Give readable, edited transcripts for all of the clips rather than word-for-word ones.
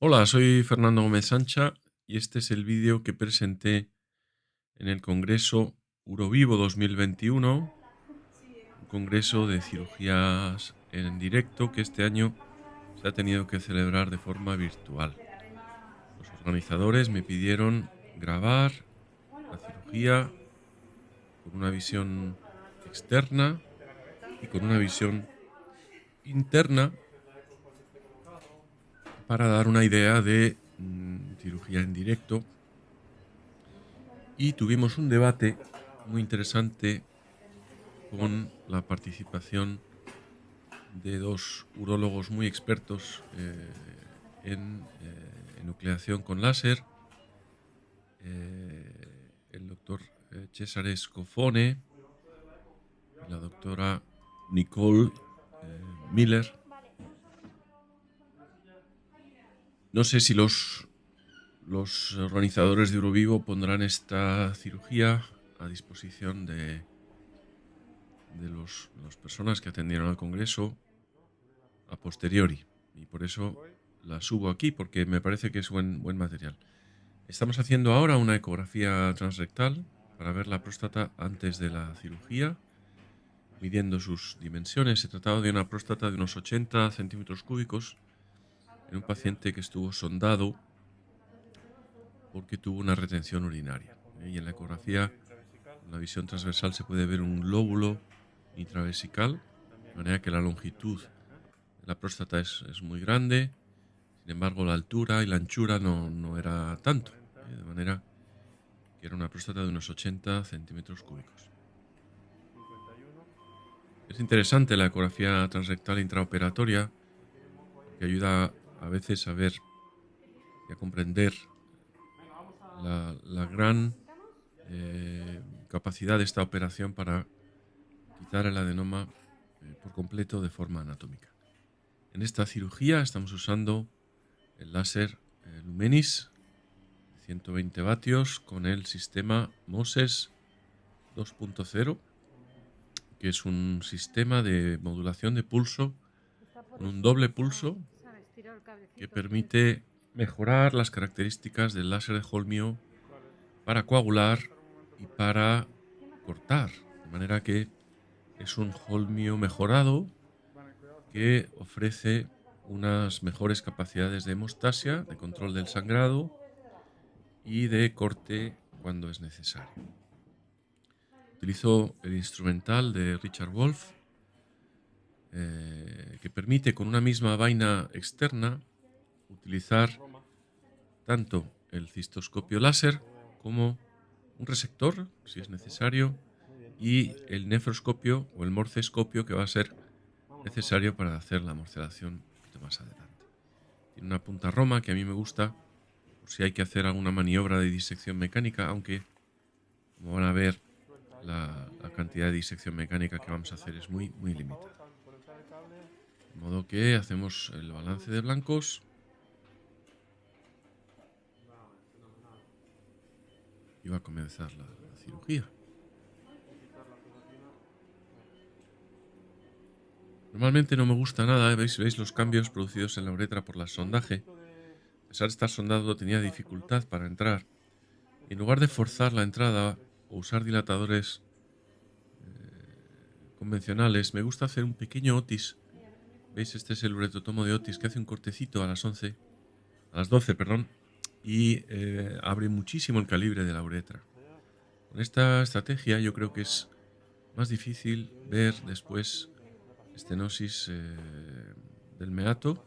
Hola, soy Fernando Gómez Sancha y este es el vídeo que presenté en el Congreso Urovivo 2021, un congreso de cirugías en directo que este año se ha tenido que celebrar de forma virtual. Los organizadores me pidieron grabar la cirugía con una visión externa y con una visión interna para dar una idea de cirugía en directo. Y tuvimos un debate muy interesante con la participación de dos urólogos muy expertos en enucleación con láser, el doctor Cesare Scofone y la doctora Nicole Miller. No sé si los organizadores de Eurovivo pondrán esta cirugía a disposición de las personas que atendieron al Congreso a posteriori. Y por eso la subo aquí, porque me parece que es buen material. Estamos haciendo ahora una ecografía transrectal para ver la próstata antes de la cirugía, midiendo sus dimensiones. Se trataba de una próstata de unos 80 centímetros cúbicos en un paciente que estuvo sondado porque tuvo una retención urinaria. Y en la ecografía, con la visión transversal, se puede ver un lóbulo intravesical, de manera que la longitud de la próstata es muy grande. Sin embargo, la altura y la anchura no era tanto, de manera que era una próstata de unos 80 centímetros cúbicos. Es interesante la ecografía transrectal intraoperatoria porque ayuda a veces a ver y a comprender la gran capacidad de esta operación para quitar el adenoma por completo de forma anatómica. En esta cirugía estamos usando el láser Lumenis de 120 vatios con el sistema MOSES 2.0, que es un sistema de modulación de pulso con un doble pulso que permite mejorar las características del láser de Holmio para coagular y para cortar, de manera que es un Holmio mejorado que ofrece unas mejores capacidades de hemostasia, de control del sangrado y de corte cuando es necesario. Utilizo el instrumental de Richard Wolf, que permite con una misma vaina externa utilizar tanto el cistoscopio láser como un resector, si es necesario, y el nefroscopio o el morcescopio, que va a ser necesario para hacer la morcelación un poquito más adelante. Tiene una punta roma que a mí me gusta por si hay que hacer alguna maniobra de disección mecánica, aunque, como van a ver, la cantidad de disección mecánica que vamos a hacer es muy limitada. De modo que hacemos el balance de blancos y va a comenzar la cirugía. Normalmente no me gusta nada, ¿veis los cambios producidos en la uretra por la sondaje? A pesar de estar sondado, tenía dificultad para entrar. Y en lugar de forzar la entrada o usar dilatadores convencionales, me gusta hacer un pequeño otis. ¿Veis? Este es el uretrotomo de Otis, que hace un cortecito a las 11, a las 12, perdón, y abre muchísimo el calibre de la uretra. Con esta estrategia yo creo que es más difícil ver después estenosis del meato,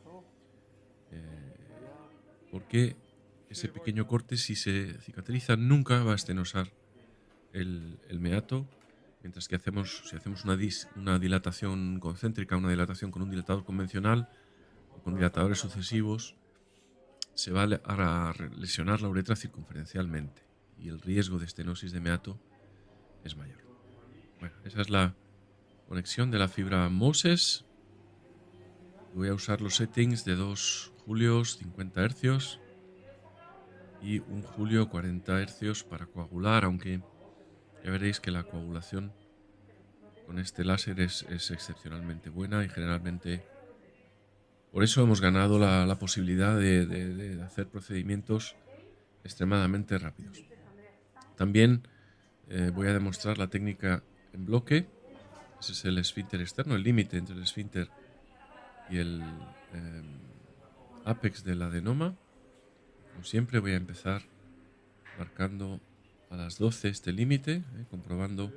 porque ese pequeño corte, si se cicatriza, nunca va a estenosar el meato, mientras que si hacemos una dilatación concéntrica, una dilatación con un dilatador convencional o con dilatadores sucesivos, se va a lesionar la uretra circunferencialmente y el riesgo de estenosis de meato es mayor. Bueno, esa es la conexión de la fibra Moses. Voy a usar los settings de 2 julios 50 Hz y 1 julio 40 Hz para coagular, aunque ya veréis que la coagulación con este láser es excepcionalmente buena y generalmente Por eso hemos ganado la posibilidad de hacer procedimientos extremadamente rápidos. También voy a demostrar la técnica en bloque. Ese es el esfínter externo, el límite entre el esfínter y el ápex del adenoma. Como siempre, voy a empezar marcando a las 12 este límite, comprobando.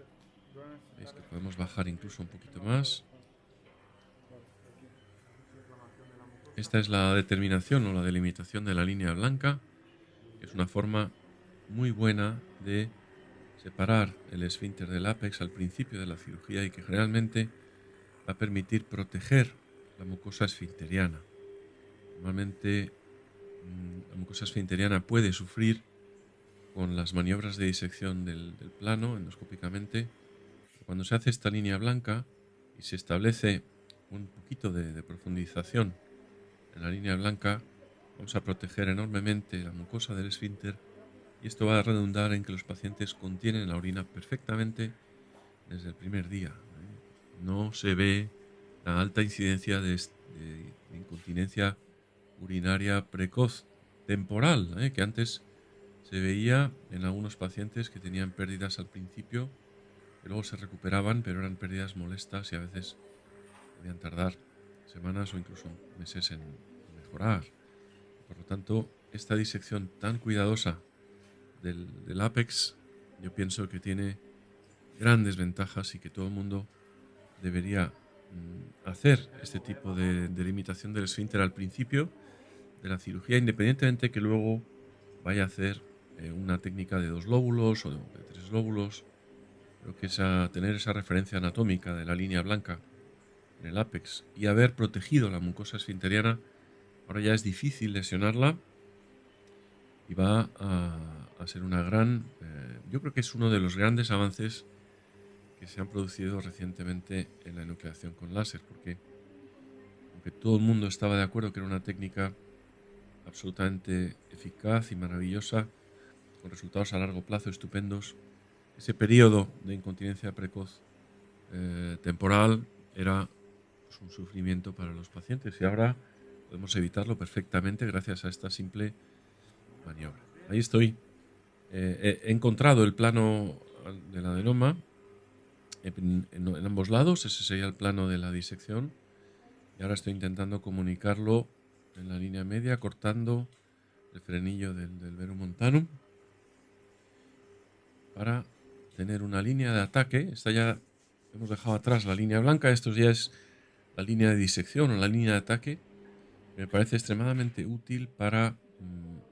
Veis que podemos bajar incluso un poquito más. Esta es la determinación o la delimitación de la línea blanca, que es una forma muy buena de separar el esfínter del ápex al principio de la cirugía y que generalmente va a permitir proteger la mucosa esfinteriana. Normalmente la mucosa esfinteriana puede sufrir con las maniobras de disección del plano endoscópicamente. Cuando se hace esta línea blanca y se establece un poquito de profundización en la línea blanca, vamos a proteger enormemente la mucosa del esfínter y esto va a redundar en que los pacientes contienen la orina perfectamente desde el primer día. No se ve la alta incidencia de incontinencia urinaria precoz temporal, que antes se veía en algunos pacientes que tenían pérdidas al principio, que luego se recuperaban, pero eran pérdidas molestas y a veces podían tardar semanas o incluso meses en mejorar. Por lo tanto, esta disección tan cuidadosa del ápex, yo pienso que tiene grandes ventajas y que todo el mundo debería hacer este tipo de delimitación del esfínter al principio de la cirugía, independientemente que luego vaya a hacer una técnica de 2 lóbulos o de 3 lóbulos. Creo que tener esa referencia anatómica de la línea blanca en el ápex y haber protegido la mucosa esfinteriana, ahora ya es difícil lesionarla y va a ser una gran... yo creo que es uno de los grandes avances que se han producido recientemente en la enucleación con láser, porque aunque todo el mundo estaba de acuerdo que era una técnica absolutamente eficaz y maravillosa, con resultados a largo plazo estupendos, ese periodo de incontinencia precoz temporal era un sufrimiento para los pacientes y ahora podemos evitarlo perfectamente gracias a esta simple maniobra. Ahí estoy. He encontrado el plano del adenoma en ambos lados. Ese sería el plano de la disección y ahora estoy intentando comunicarlo en la línea media, cortando el frenillo del verum montanum para tener una línea de ataque. Esta ya hemos dejado atrás la línea blanca, esto ya es la línea de disección o la línea de ataque. Me parece extremadamente útil para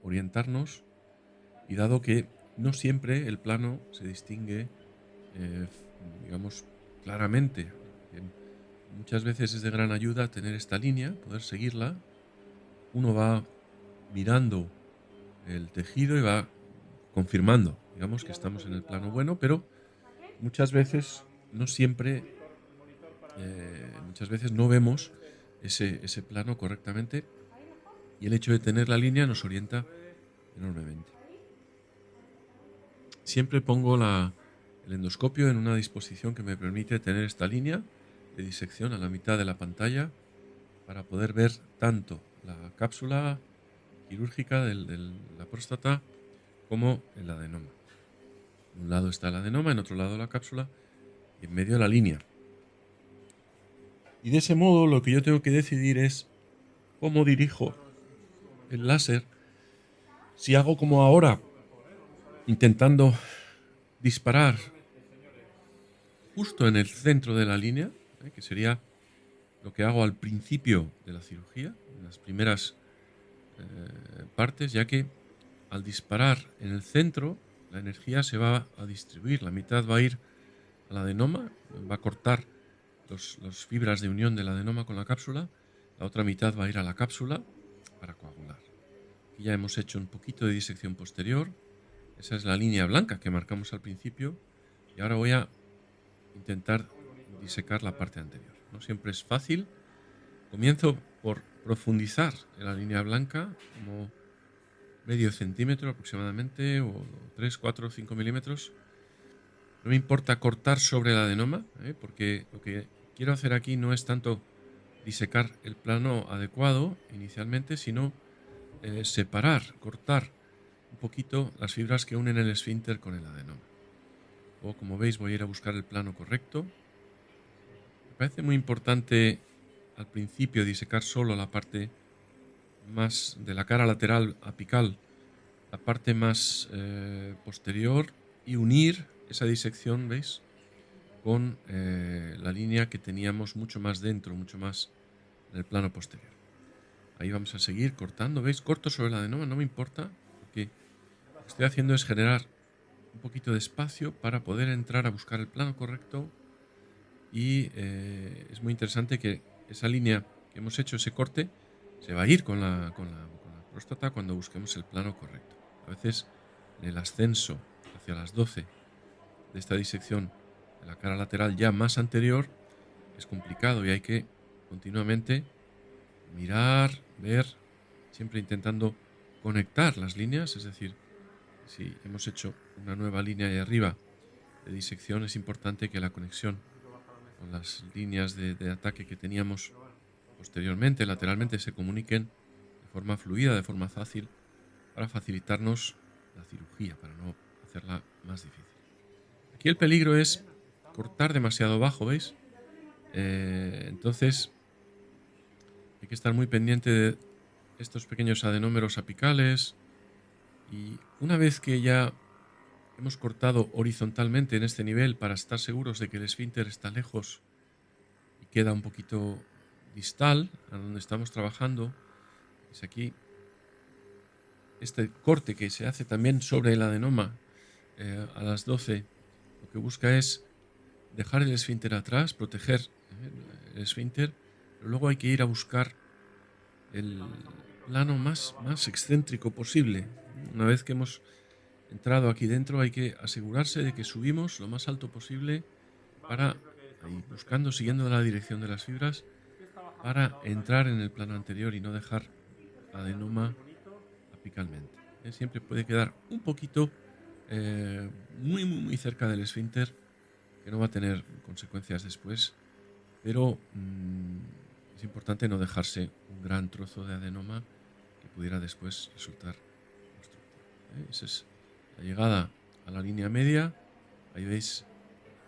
orientarnos y dado que no siempre el plano se distingue, digamos, claramente. Muchas veces es de gran ayuda tener esta línea, poder seguirla. Uno va mirando el tejido y va confirmando, digamos, que estamos en el plano bueno, pero muchas veces no siempre, muchas veces no vemos ese plano correctamente y el hecho de tener la línea nos orienta enormemente. Siempre pongo el endoscopio en una disposición que me permite tener esta línea de disección a la mitad de la pantalla para poder ver tanto la cápsula quirúrgica de la próstata como el adenoma. En un lado está el adenoma, en otro lado la cápsula y en medio la línea. Y de ese modo lo que yo tengo que decidir es cómo dirijo el láser. Si hago como ahora, intentando disparar justo en el centro de la línea, que sería lo que hago al principio de la cirugía, en las primeras partes, ya que al disparar en el centro, la energía se va a distribuir. La mitad va a ir al adenoma, va a cortar las fibras de unión del adenoma con la cápsula, la otra mitad va a ir a la cápsula para coagular. Aquí ya hemos hecho un poquito de disección posterior. Esa es la línea blanca que marcamos al principio y ahora voy a intentar disecar la parte anterior. No siempre es fácil. Comienzo por profundizar en la línea blanca, como medio centímetro aproximadamente, o 3, 4, 5 milímetros. No me importa cortar sobre el adenoma, porque lo que quiero hacer aquí no es tanto disecar el plano adecuado inicialmente, sino separar, cortar un poquito las fibras que unen el esfínter con el adenoma. O como veis, voy a ir a buscar el plano correcto. Me parece muy importante al principio disecar solo la parte más de la cara lateral apical, la parte más posterior, y unir esa disección, ¿veis?, con la línea que teníamos mucho más dentro, mucho más en el plano posterior. Ahí vamos a seguir cortando, ¿veis? Corto sobre el adenoma, no me importa, porque lo que estoy haciendo es generar un poquito de espacio para poder entrar a buscar el plano correcto. Y es muy interesante que esa línea que hemos hecho, ese corte, se va a ir con la próstata cuando busquemos el plano correcto. A veces en el ascenso hacia las 12 de esta disección de la cara lateral ya más anterior es complicado y hay que continuamente mirar, ver, siempre intentando conectar las líneas. Es decir, si hemos hecho una nueva línea ahí arriba de disección, es importante que la conexión con las líneas de ataque que teníamos posteriormente, lateralmente, se comuniquen de forma fluida, de forma fácil, para facilitarnos la cirugía, para no hacerla más difícil. Aquí el peligro es cortar demasiado bajo, ¿veis? Entonces hay que estar muy pendiente de estos pequeños adenómeros apicales, y una vez que ya hemos cortado horizontalmente en este nivel para estar seguros de que el esfínter está lejos y queda un poquito distal a donde estamos trabajando, es aquí este corte que se hace también sobre el adenoma a las 12, lo que busca es dejar el esfínter atrás, proteger el esfínter, pero luego hay que ir a buscar el plano más excéntrico posible. Una vez que hemos entrado aquí dentro, hay que asegurarse de que subimos lo más alto posible para, ahí buscando, siguiendo la dirección de las fibras, para entrar en el plano anterior y no dejar adenoma apicalmente. Siempre puede quedar un poquito muy cerca del esfínter, que no va a tener consecuencias después, pero es importante no dejarse un gran trozo de adenoma que pudiera después resultar obstructivo. Esa es la llegada a la línea media. Ahí veis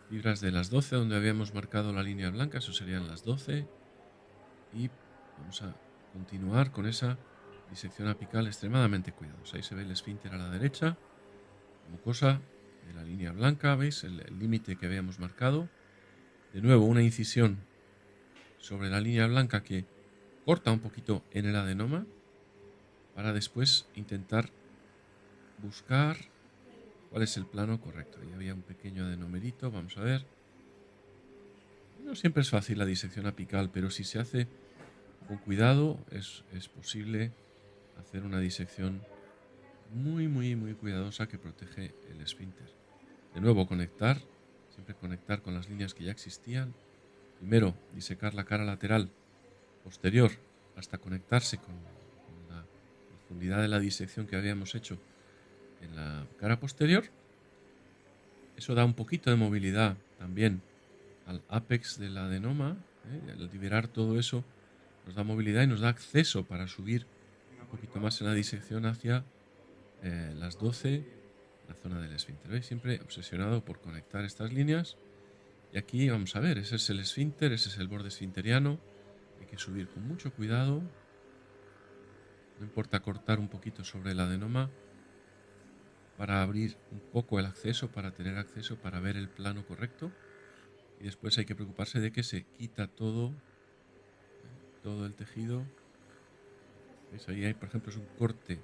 fibras de las 12 donde habíamos marcado la línea blanca, eso serían las 12, y vamos a continuar con esa disección apical extremadamente cuidadosa. Ahí se ve el esfínter a la derecha, mucosa de la línea blanca, ¿veis? El límite que habíamos marcado. De nuevo, una incisión sobre la línea blanca que corta un poquito en el adenoma para después intentar buscar cuál es el plano correcto. Ahí había un pequeño adenomerito, vamos a ver. No siempre es fácil la disección apical, pero si se hace con cuidado es posible hacer una disección muy cuidadosa que protege el esfínter. De nuevo, siempre conectar con las líneas que ya existían. Primero, disecar la cara lateral posterior hasta conectarse con la profundidad de la disección que habíamos hecho en la cara posterior. Eso da un poquito de movilidad también al ápex del adenoma. Al liberar todo eso nos da movilidad y nos da acceso para subir un poquito más en la disección hacia las 12, la zona del esfínter. ¿Veis? Siempre obsesionado por conectar estas líneas. Y aquí vamos a ver, ese es el esfínter, ese es el borde esfinteriano. Hay que subir con mucho cuidado. No importa cortar un poquito sobre el adenoma para abrir un poco el acceso, para tener acceso, para ver el plano correcto. Y después hay que preocuparse de que se quita todo el tejido. ¿Veis? Ahí hay, por ejemplo, es un corte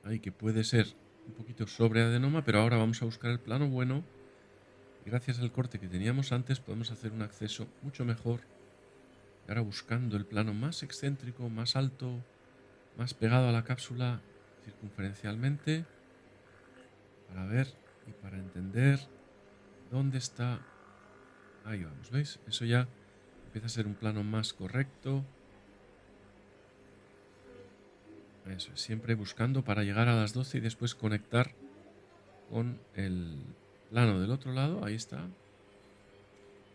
ahí que puede ser un poquito sobre adenoma, pero ahora vamos a buscar el plano bueno. Y gracias al corte que teníamos antes podemos hacer un acceso mucho mejor. Y ahora buscando el plano más excéntrico, más alto, más pegado a la cápsula circunferencialmente, para ver y para entender dónde está. Ahí vamos, ¿veis? Eso ya empieza a ser un plano más correcto. Eso es, siempre buscando para llegar a las 12 y después conectar con el plano del otro lado. Ahí está.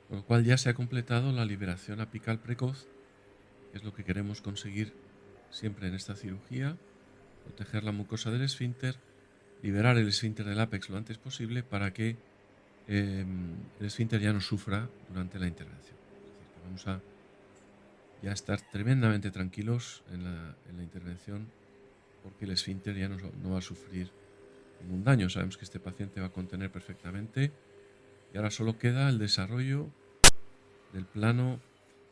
Con lo cual ya se ha completado la liberación apical precoz, que es lo que queremos conseguir siempre en esta cirugía: proteger la mucosa del esfínter, liberar el esfínter del ápex lo antes posible para que el esfínter ya no sufra durante la intervención. Es decir, que vamos a ya estar tremendamente tranquilos en la intervención, porque el esfínter ya no va a sufrir ningún daño. Sabemos que este paciente va a contener perfectamente, y ahora solo queda el desarrollo del plano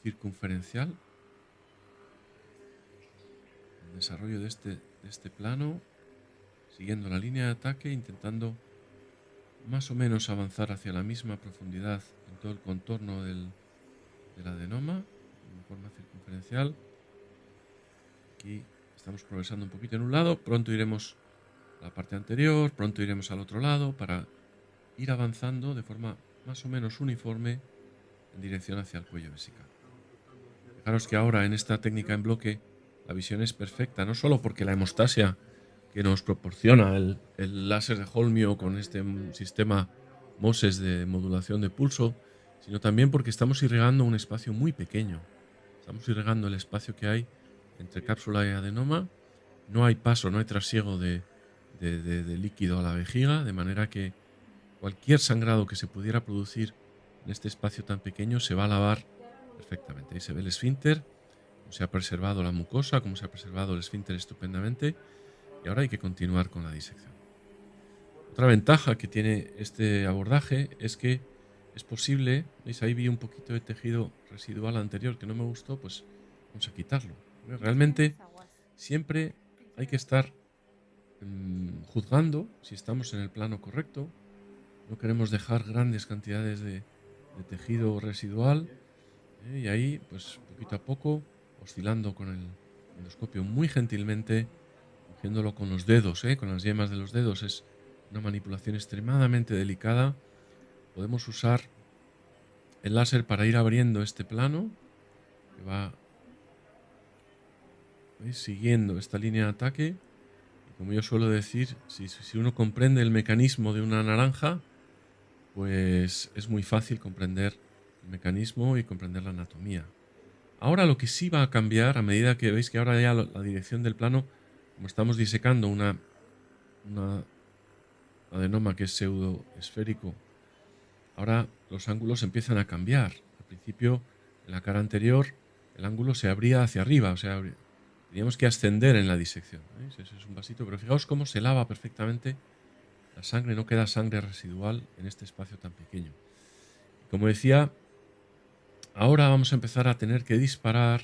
circunferencial, el desarrollo de este plano, siguiendo la línea de ataque, intentando más o menos avanzar hacia la misma profundidad en todo el contorno del adenoma, de forma circunferencial. Aquí estamos progresando un poquito en un lado, pronto iremos a la parte anterior, pronto iremos al otro lado, para ir avanzando de forma más o menos uniforme en dirección hacia el cuello vesical. Fijaros que ahora en esta técnica en bloque la visión es perfecta, no solo porque la hemostasia que nos proporciona el láser de Holmio con este sistema MOSES de modulación de pulso, sino también porque estamos irrigando un espacio muy pequeño. Estamos irrigando el espacio que hay entre cápsula y adenoma. No hay paso, no hay trasiego de líquido a la vejiga, de manera que cualquier sangrado que se pudiera producir en este espacio tan pequeño se va a lavar perfectamente. Ahí se ve el esfínter, cómo se ha preservado la mucosa, cómo se ha preservado el esfínter estupendamente, y ahora hay que continuar con la disección. Otra ventaja que tiene este abordaje es que es posible, ¿veis? Ahí vi un poquito de tejido residual anterior que no me gustó, pues vamos a quitarlo. Realmente siempre hay que estar juzgando si estamos en el plano correcto. No queremos dejar grandes cantidades de tejido residual, y ahí, pues poquito a poco, oscilando con el endoscopio muy gentilmente, cogiéndolo con los dedos, con las yemas de los dedos. Es una manipulación extremadamente delicada. Podemos usar el láser para ir abriendo este plano, que va, ¿veis?, siguiendo esta línea de ataque. Y como yo suelo decir, si uno comprende el mecanismo de una naranja, pues es muy fácil comprender el mecanismo y comprender la anatomía. Ahora lo que sí va a cambiar, a medida que veis que ahora ya la dirección del plano, como estamos disecando una adenoma que es pseudoesférico, ahora los ángulos empiezan a cambiar. Al principio, en la cara anterior, el ángulo se abría hacia arriba, o sea, teníamos que ascender en la disección. ¿Veis? Ese es un vasito, pero fijaos cómo se lava perfectamente la sangre, no queda sangre residual en este espacio tan pequeño. Y como decía, ahora vamos a empezar a tener que disparar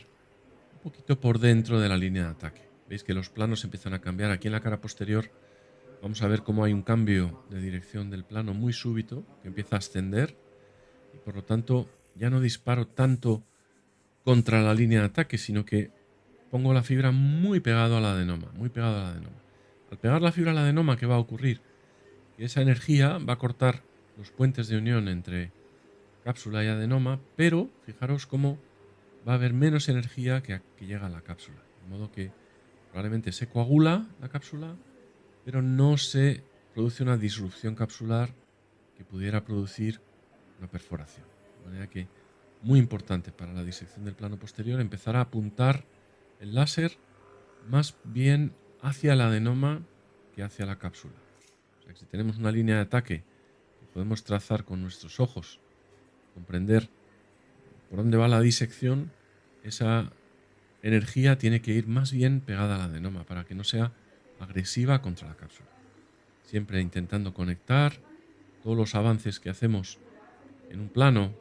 un poquito por dentro de la línea de ataque. Veis que los planos empiezan a cambiar. Aquí en la cara posterior vamos a ver cómo hay un cambio de dirección del plano muy súbito, que empieza a ascender, y por lo tanto ya no disparo tanto contra la línea de ataque, sino que pongo la fibra muy pegado a la adenoma, muy pegado a la adenoma. Al pegar la fibra a la adenoma, ¿qué va a ocurrir? Que esa energía va a cortar los puentes de unión entre cápsula y adenoma, pero fijaros cómo va a haber menos energía que llega a la cápsula. De modo que probablemente se coagula la cápsula, pero no se produce una disrupción capsular que pudiera producir una perforación. De manera que, muy importante para la disección del plano posterior, empezar a apuntar el láser más bien hacia el adenoma que hacia la cápsula. O sea, que si tenemos una línea de ataque que podemos trazar con nuestros ojos, comprender por dónde va la disección, esa energía tiene que ir más bien pegada al adenoma para que no sea agresiva contra la cápsula. Siempre intentando conectar todos los avances que hacemos en un plano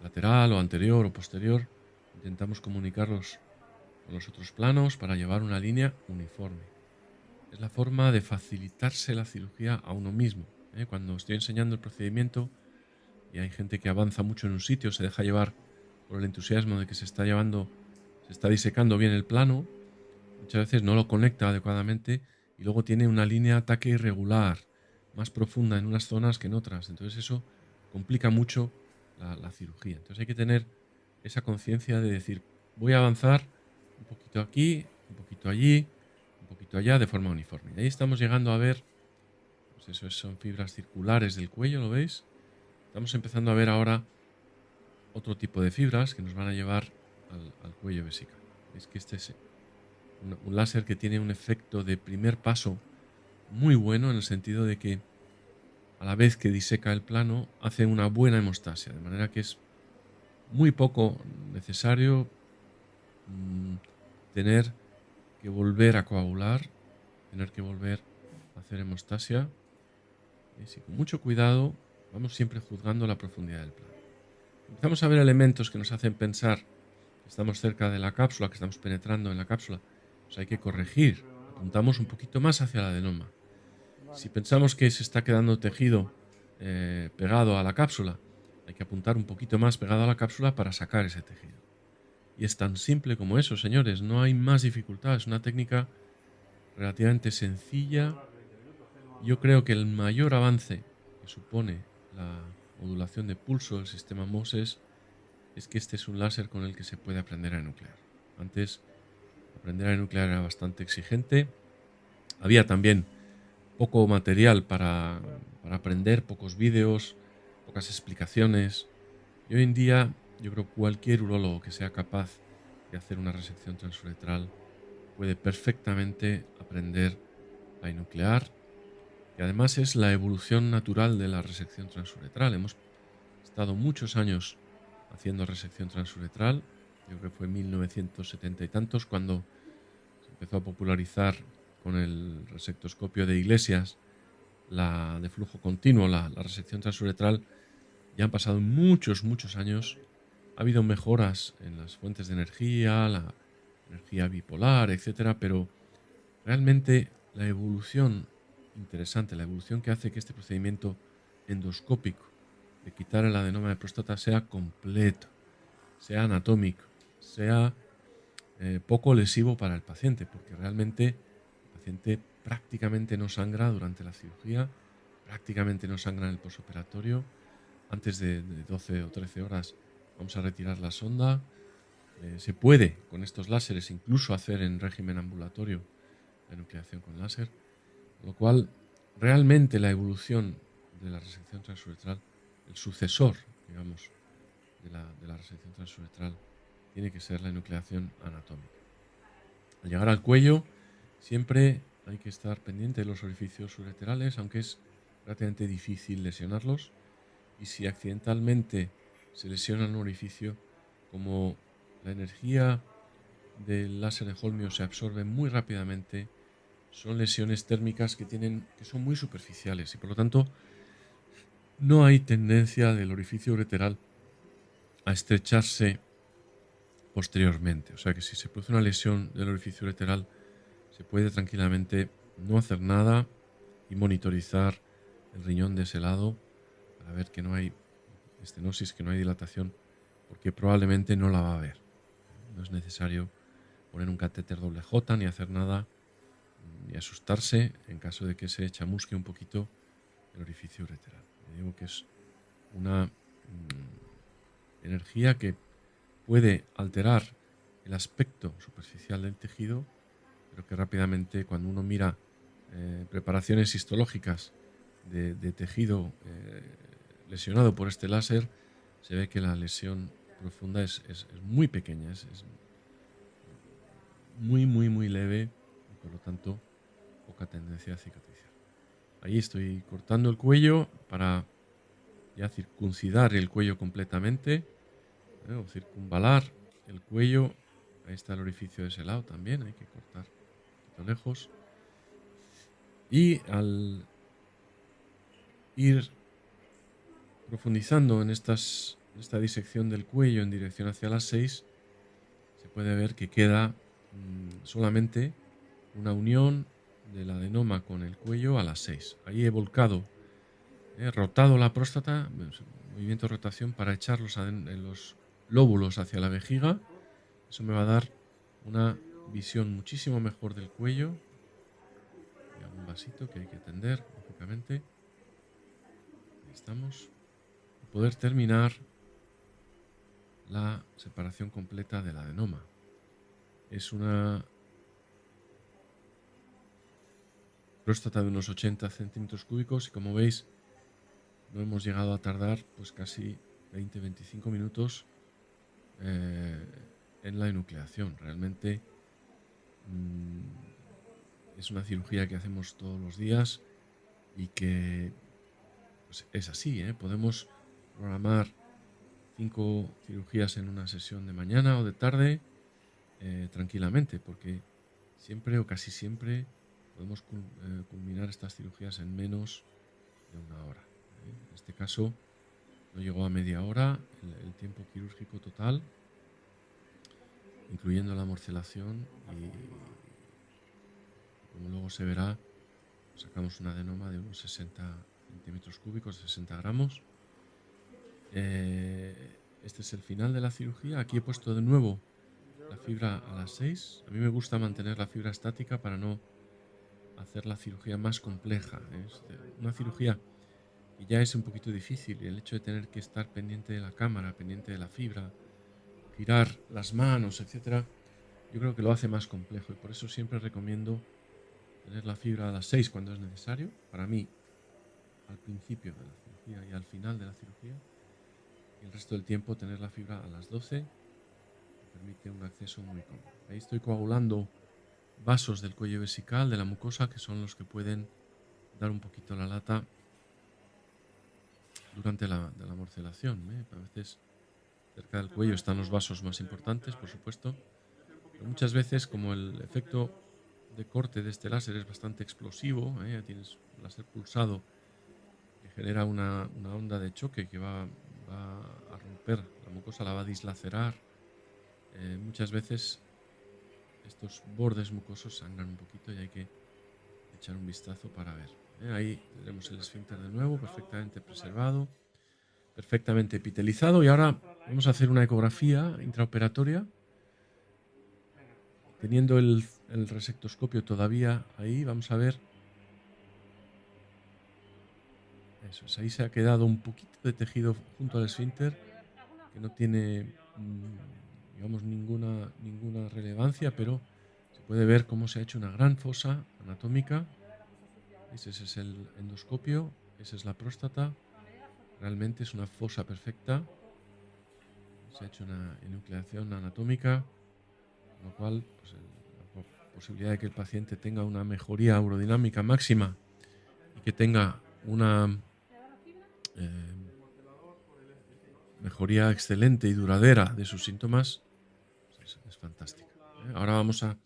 lateral o anterior o posterior, intentamos comunicarlos con los otros planos para llevar una línea uniforme. Es la forma de facilitarse la cirugía a uno mismo. Cuando estoy enseñando el procedimiento y hay gente que avanza mucho en un sitio, se deja llevar por el entusiasmo de que se está disecando bien el plano, muchas veces no lo conecta adecuadamente y luego tiene una línea de ataque irregular, más profunda en unas zonas que en otras. Entonces eso complica mucho la cirugía. Entonces hay que tener esa conciencia de decir, voy a avanzar un poquito aquí, un poquito allí, un poquito allá, de forma uniforme. Y ahí estamos llegando a ver, pues eso son fibras circulares del cuello, ¿lo veis? Estamos empezando a ver ahora otro tipo de fibras que nos van a llevar al cuello vesical. Es que este es un láser que tiene un efecto de primer paso muy bueno, en el sentido de que a la vez que diseca el plano hace una buena hemostasia, de manera que es muy poco necesario tener que volver a coagular, tener que volver a hacer hemostasia. Y con mucho cuidado vamos siempre juzgando la profundidad del plano. Empezamos a ver elementos que nos hacen pensar que estamos cerca de la cápsula, que estamos penetrando en la cápsula. Pues hay que corregir. Apuntamos un poquito más hacia el adenoma. Si pensamos que se está quedando tejido pegado a la cápsula, hay que apuntar un poquito más pegado a la cápsula para sacar ese tejido. Y es tan simple como eso, señores. No hay más dificultad. Es una técnica relativamente sencilla. Yo creo que el mayor avance que supone la modulación de pulso del sistema MOSES es que este es un láser con el que se puede aprender a enuclear. Antes, aprender a enuclear era bastante exigente. Había también poco material para aprender, pocos vídeos, pocas explicaciones. Y hoy en día, yo creo que cualquier urólogo que sea capaz de hacer una resección transuretral puede perfectamente aprender a enuclear, que además es la evolución natural de la resección transuretral. Hemos estado muchos años haciendo resección transuretral. Yo creo que fue en 1970 y tantos cuando se empezó a popularizar con el resectoscopio de Iglesias la de flujo continuo, la resección transuretral. Ya han pasado muchos años. Ha habido mejoras en las fuentes de energía, la energía bipolar, etcétera, pero realmente la evolución interesante, la evolución que hace que este procedimiento endoscópico de quitar el adenoma de próstata sea completo, sea anatómico, sea poco lesivo para el paciente, porque realmente el paciente prácticamente no sangra durante la cirugía, prácticamente no sangra en el posoperatorio. Antes de 12 o 13 horas vamos a retirar la sonda. Se puede con estos láseres incluso hacer en régimen ambulatorio la enucleación con láser, con lo cual realmente la evolución de la resección transuretral, el sucesor, digamos, de la resección transuretral, tiene que ser la enucleación anatómica. Al llegar al cuello, siempre hay que estar pendiente de los orificios ureterales, aunque es relativamente difícil lesionarlos. Y si accidentalmente se lesiona un orificio, como la energía del láser de Holmio se absorbe muy rápidamente, son lesiones térmicas que son muy superficiales y por lo tanto no hay tendencia del orificio ureteral a estrecharse posteriormente. O sea que si se produce una lesión del orificio ureteral, se puede tranquilamente no hacer nada y monitorizar el riñón de ese lado para ver que no hay estenosis, que no hay dilatación, porque probablemente no la va a haber. No es necesario poner un catéter doble J ni hacer nada, ni asustarse en caso de que se chamusque un poquito el orificio ureteral. Le digo que es una energía que puede alterar el aspecto superficial del tejido, pero que rápidamente, cuando uno mira preparaciones histológicas de tejido lesionado por este láser, se ve que la lesión profunda es muy pequeña, es muy leve y por lo tanto poca tendencia a cicatrizar. Ahí estoy cortando el cuello para ya circuncidar el cuello completamente, o circunvalar el cuello. Ahí está el orificio de ese lado también, hay que cortar un poquito lejos. Y al ir profundizando en esta disección del cuello en dirección hacia las 6, se puede ver que queda solamente una unión del adenoma con el cuello a las 6. Ahí he volcado, he rotado la próstata, movimiento de rotación para echar los lóbulos hacia la vejiga. Eso me va a dar una visión muchísimo mejor del cuello. Hay algún vasito que hay que atender, lógicamente. Ahí estamos. Y poder terminar la separación completa del adenoma. Es una próstata de unos 80 centímetros cúbicos y, como veis, no hemos llegado a tardar pues casi 20-25 minutos en la enucleación. Realmente es una cirugía que hacemos todos los días y que pues, es así, ¿eh? Podemos programar 5 cirugías en una sesión de mañana o de tarde tranquilamente, porque siempre o casi siempre podemos culminar estas cirugías en menos de una hora. En este caso no llegó a media hora el tiempo quirúrgico total, incluyendo la morcelación, y como luego se verá, sacamos un adenoma de unos 60 centímetros cúbicos, 60 gramos. Este es el final de la cirugía. Aquí he puesto de nuevo la fibra a las 6. A mí me gusta mantener la fibra estática para no hacer la cirugía más compleja. Es una cirugía que ya es un poquito difícil, y el hecho de tener que estar pendiente de la cámara, pendiente de la fibra, girar las manos, etcétera, yo creo que lo hace más complejo, y por eso siempre recomiendo tener la fibra a las 6 cuando es necesario. Para mí, al principio de la cirugía y al final de la cirugía, y el resto del tiempo tener la fibra a las 12, que permite un acceso muy cómodo. Ahí estoy coagulando vasos del cuello vesical, de la mucosa, que son los que pueden dar un poquito la lata durante de la morcelación, ¿eh? A veces cerca del cuello están los vasos más importantes, por supuesto, pero muchas veces, como el efecto de corte de este láser es bastante explosivo, tienes un láser pulsado que genera una onda de choque que va a romper la mucosa, la va a dislacerar. Muchas veces estos bordes mucosos sangran un poquito y hay que echar un vistazo para ver. Ahí tendremos el esfínter de nuevo, perfectamente preservado, perfectamente epitelizado. Y ahora vamos a hacer una ecografía intraoperatoria. Teniendo el resectoscopio todavía ahí, vamos a ver. Eso es, ahí se ha quedado un poquito de tejido junto al esfínter que no tiene, digamos, ninguna relevancia, pero se puede ver cómo se ha hecho una gran fosa anatómica. Ese es el endoscopio, esa es la próstata. Realmente es una fosa perfecta. Se ha hecho una enucleación anatómica, con lo cual pues, la posibilidad de que el paciente tenga una mejoría urodinámica máxima y que tenga una mejoría excelente y duradera de sus síntomas es fantástica. Ahora vamos a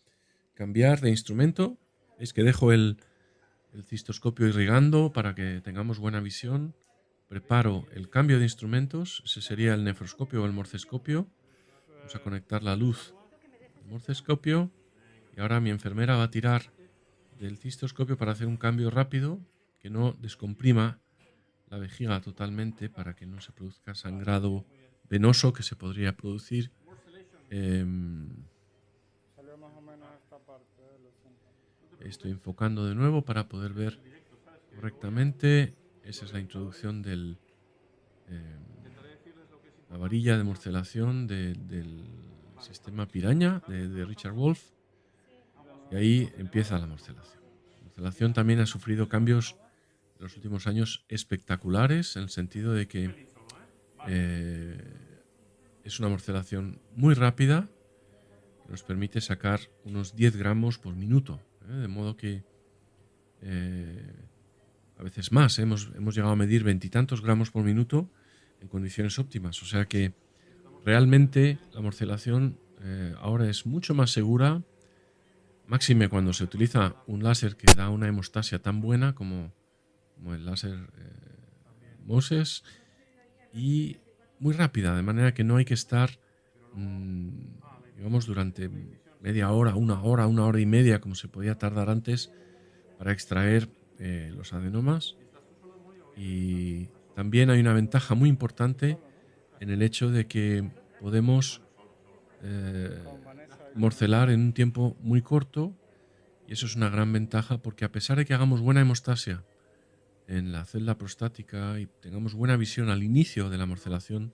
cambiar de instrumento. Es que dejo el cistoscopio irrigando para que tengamos buena visión. Preparo el cambio de instrumentos. Ese sería el nefroscopio o el morcescopio. Vamos a conectar la luz al morcescopio. Y ahora mi enfermera va a tirar del cistoscopio para hacer un cambio rápido que no descomprima la vejiga totalmente, para que no se produzca sangrado venoso que se podría producir. Estoy enfocando de nuevo para poder ver correctamente. Esa es la introducción de la varilla de morcelación del sistema piraña de Richard Wolf. Y ahí empieza la morcelación. La morcelación también ha sufrido cambios en los últimos años espectaculares, en el sentido de que es una morcelación muy rápida que nos permite sacar unos 10 gramos por minuto, de modo que a veces más, hemos llegado a medir 20 y tantos gramos por minuto en condiciones óptimas. O sea que realmente la morcelación ahora es mucho más segura, máxime cuando se utiliza un láser que da una hemostasia tan buena como el láser Moses, y muy rápida, de manera que no hay que estar digamos durante media hora, una hora y media, como se podía tardar antes, para extraer los adenomas. Y también hay una ventaja muy importante en el hecho de que podemos morcelar en un tiempo muy corto, y eso es una gran ventaja, porque a pesar de que hagamos buena hemostasia en la celda prostática y tengamos buena visión al inicio de la morcelación,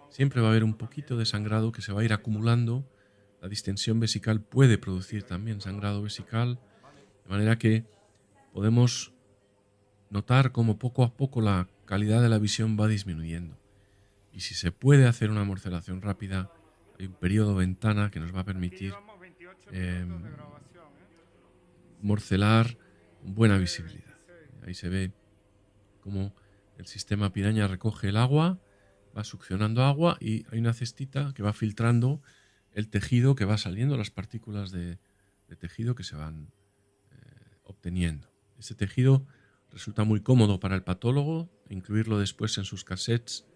siempre va a haber un poquito de sangrado que se va a ir acumulando. La distensión vesical puede producir también sangrado vesical, de manera que podemos notar cómo poco a poco la calidad de la visión va disminuyendo. Y si se puede hacer una morcelación rápida, hay un periodo ventana que nos va a permitir morcelar con buena visibilidad. Ahí se ve cómo el sistema piraña recoge el agua, va succionando agua y hay una cestita que va filtrando el tejido que va saliendo, las partículas de tejido que se van obteniendo. Ese tejido resulta muy cómodo para el patólogo, incluirlo después en sus cassettes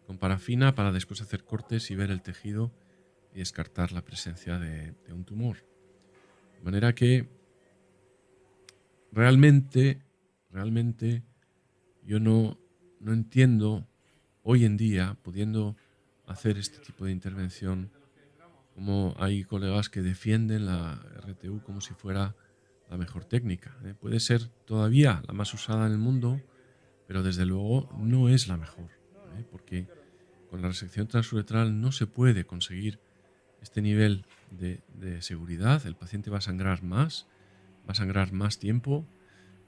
con parafina para después hacer cortes y ver el tejido y descartar la presencia de un tumor. De manera que realmente yo no entiendo hoy en día, pudiendo hacer este tipo de intervención, como hay colegas que defienden la RTU como si fuera la mejor técnica. Puede ser todavía la más usada en el mundo, pero desde luego no es la mejor, porque con la resección transuretral no se puede conseguir este nivel de seguridad. El paciente va a sangrar más tiempo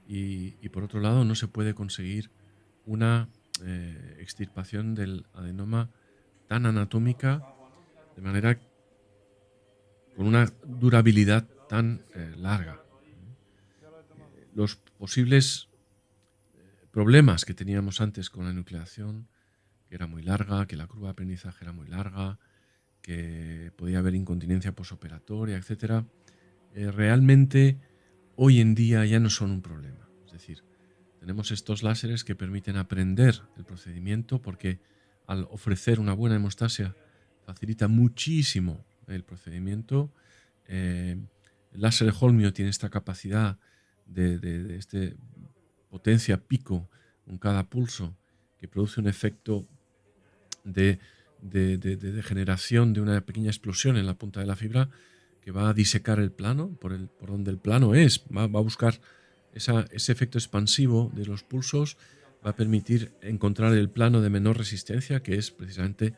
y por otro lado no se puede conseguir una extirpación del adenoma tan anatómica, de manera con una durabilidad tan larga. Los posibles problemas que teníamos antes con la enucleación, que era muy larga, que la curva de aprendizaje era muy larga, que podía haber incontinencia posoperatoria, etc., realmente hoy en día ya no son un problema. Es decir, tenemos estos láseres que permiten aprender el procedimiento porque al ofrecer una buena hemostasia facilita muchísimo el procedimiento. El láser Holmio tiene esta capacidad de este potencia pico con cada pulso que produce un efecto de generación de una pequeña explosión en la punta de la fibra que va a disecar el plano por donde el plano es, va a buscar ese efecto expansivo de los pulsos, va a permitir encontrar el plano de menor resistencia, que es precisamente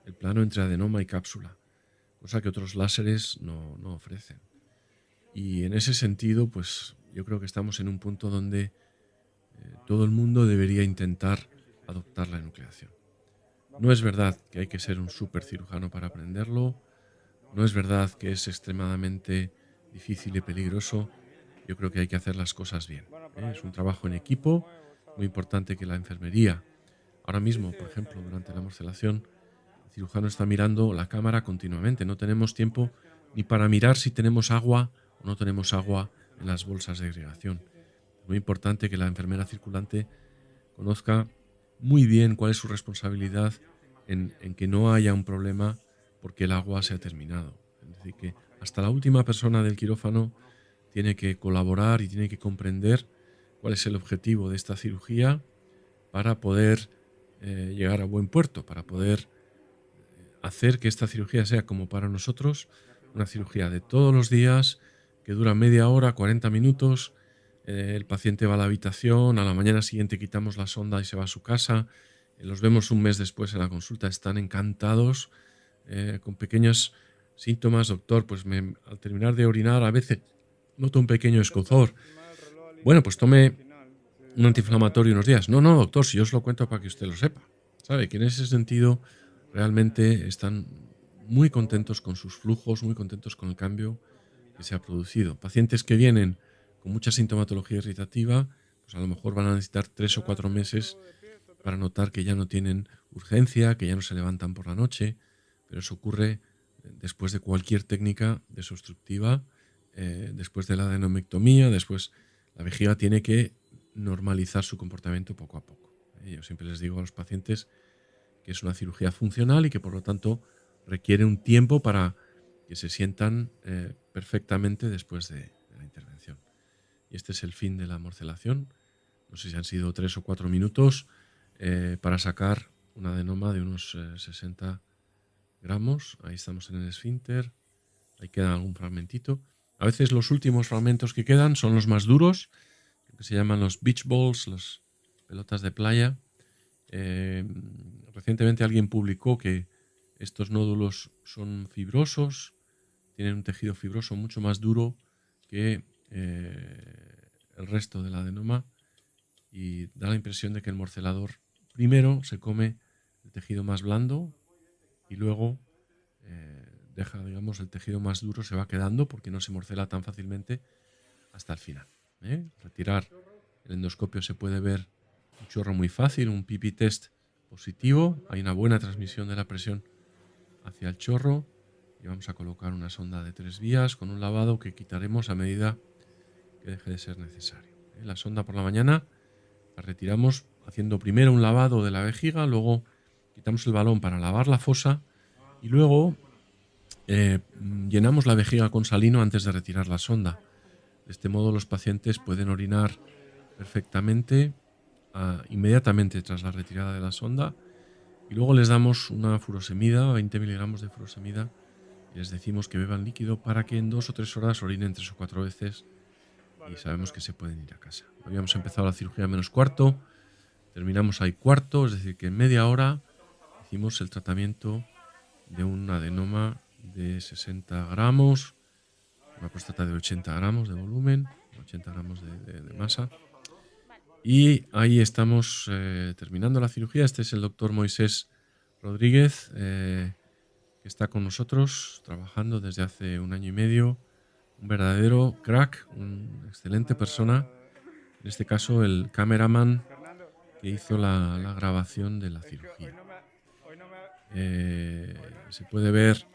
el plano entre adenoma y cápsula, cosa que otros láseres no ofrecen. Y en ese sentido, pues yo creo que estamos en un punto donde todo el mundo debería intentar adoptar la enucleación. No es verdad que hay que ser un súper cirujano para aprenderlo, no es verdad que es extremadamente difícil y peligroso. Yo creo que hay que hacer las cosas bien. Es un trabajo en equipo, muy importante que la enfermería, ahora mismo, por ejemplo, durante la morcelación, el cirujano está mirando la cámara continuamente. No tenemos tiempo ni para mirar si tenemos agua o no tenemos agua en las bolsas de agregación. Es muy importante que la enfermera circulante conozca muy bien cuál es su responsabilidad en que no haya un problema porque el agua se ha terminado. Es decir, que hasta la última persona del quirófano tiene que colaborar y tiene que comprender cuál es el objetivo de esta cirugía para poder llegar a buen puerto, para poder hacer que esta cirugía sea como para nosotros una cirugía de todos los días, que dura media hora, 40 minutos. El paciente va a la habitación, a la mañana siguiente quitamos la sonda y se va a su casa. Los vemos un mes después en la consulta, están encantados, con pequeños síntomas. Doctor, pues al terminar de orinar a veces noto un pequeño escozor. Bueno, pues tome un antiinflamatorio unos días. No, doctor, si yo os lo cuento para que usted lo sepa. Sabe que en ese sentido realmente están muy contentos con sus flujos, muy contentos con el cambio que se ha producido. Pacientes que vienen con mucha sintomatología irritativa, pues a lo mejor van a necesitar 3 o 4 meses para notar que ya no tienen urgencia, que ya no se levantan por la noche, pero eso ocurre después de cualquier técnica desobstructiva, después de la adenomectomía, después la vejiga tiene que normalizar su comportamiento poco a poco. Yo siempre les digo a los pacientes que es una cirugía funcional y que por lo tanto requiere un tiempo para que se sientan perfectamente después de la intervención. Y este es el fin de la morcelación. No sé si han sido 3 o 4 minutos para sacar un adenoma de unos 60 gramos. Ahí estamos en el esfínter. Ahí queda algún fragmentito. A veces los últimos fragmentos que quedan son los más duros, que se llaman los beach balls, las pelotas de playa. Recientemente alguien publicó que estos nódulos son fibrosos, tienen un tejido fibroso mucho más duro que el resto del adenoma y da la impresión de que el morcelador primero se come el tejido más blando y luego deja, digamos, el tejido más duro se va quedando porque no se morcela tan fácilmente hasta el final. Retirar el endoscopio se puede ver un chorro muy fácil, un PP test positivo, hay una buena transmisión de la presión hacia el chorro y vamos a colocar una sonda de 3 vías con un lavado que quitaremos a medida que deje de ser necesario. La sonda por la mañana la retiramos haciendo primero un lavado de la vejiga, luego quitamos el balón para lavar la fosa y luego llenamos la vejiga con salino antes de retirar la sonda. De este modo los pacientes pueden orinar perfectamente inmediatamente tras la retirada de la sonda y luego les damos una furosemida, 20 miligramos de furosemida, y les decimos que beban líquido para que en 2 o 3 horas orinen 3 o 4 veces y sabemos que se pueden ir a casa. Habíamos empezado la cirugía a menos cuarto, terminamos ahí cuarto, es decir, que en media hora hicimos el tratamiento de un adenoma de 60 gramos, una próstata de 80 gramos de volumen, 80 gramos de masa. Y ahí estamos terminando la cirugía. Este es el doctor Moisés Rodríguez, que está con nosotros trabajando desde hace 1 año y medio. Un verdadero crack, una excelente persona. En este caso, el cameraman que hizo la grabación de la cirugía. Se puede ver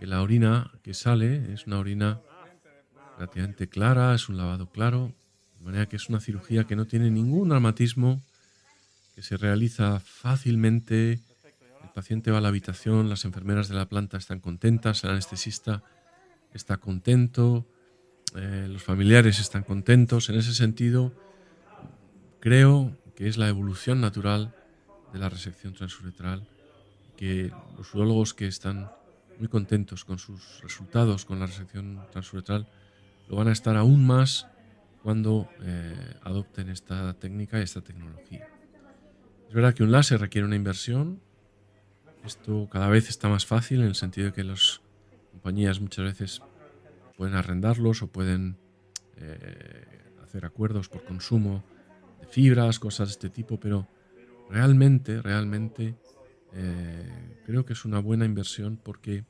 que la orina que sale es una orina relativamente clara, es un lavado claro, de manera que es una cirugía que no tiene ningún dramatismo, que se realiza fácilmente. El paciente va a la habitación, las enfermeras de la planta están contentas, el anestesista está contento, los familiares están contentos. En ese sentido, creo que es la evolución natural de la resección transuretral y que los urólogos que están muy contentos con sus resultados con la resección transuretral lo van a estar aún más cuando adopten esta técnica y esta tecnología. Es verdad que un láser requiere una inversión. Esto cada vez está más fácil en el sentido de que las compañías muchas veces pueden arrendarlos o pueden hacer acuerdos por consumo de fibras, cosas de este tipo, pero realmente creo que es una buena inversión porque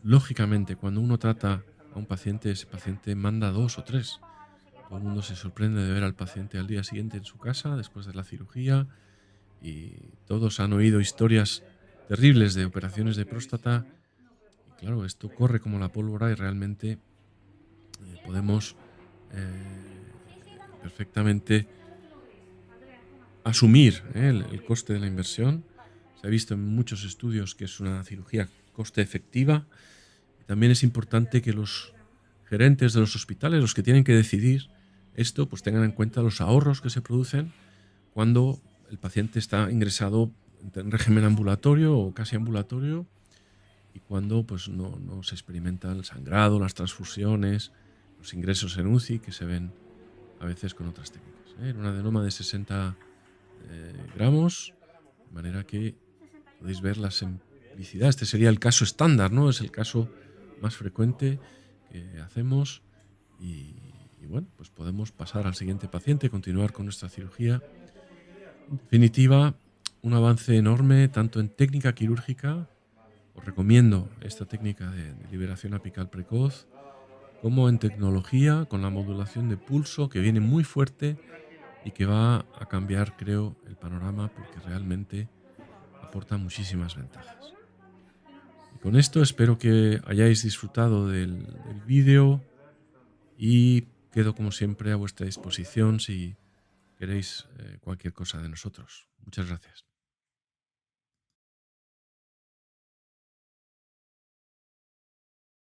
lógicamente cuando uno trata a un paciente, ese paciente manda 2 o 3. Todo el mundo se sorprende de ver al paciente al día siguiente en su casa después de la cirugía y todos han oído historias terribles de operaciones de próstata y claro, esto corre como la pólvora y realmente podemos perfectamente asumir el coste de la inversión. Se ha visto en muchos estudios que es una cirugía coste efectiva y también es importante que los gerentes de los hospitales, los que tienen que decidir esto, pues tengan en cuenta los ahorros que se producen cuando el paciente está ingresado en régimen ambulatorio o casi ambulatorio y cuando pues no se experimenta el sangrado, las transfusiones, los ingresos en UCI que se ven a veces con otras técnicas. En un adenoma de 60 gramos, de manera que podéis ver la simplicidad. Este sería el caso estándar, ¿no? Es el caso más frecuente que hacemos y bueno, pues podemos pasar al siguiente paciente, continuar con nuestra cirugía. En definitiva, un avance enorme tanto en técnica quirúrgica, os recomiendo esta técnica de liberación apical precoz, como en tecnología con la modulación de pulso que viene muy fuerte y que va a cambiar, creo, el panorama porque realmente aporta muchísimas ventajas. Y con esto espero que hayáis disfrutado del vídeo y quedo como siempre a vuestra disposición si queréis cualquier cosa de nosotros. Muchas gracias.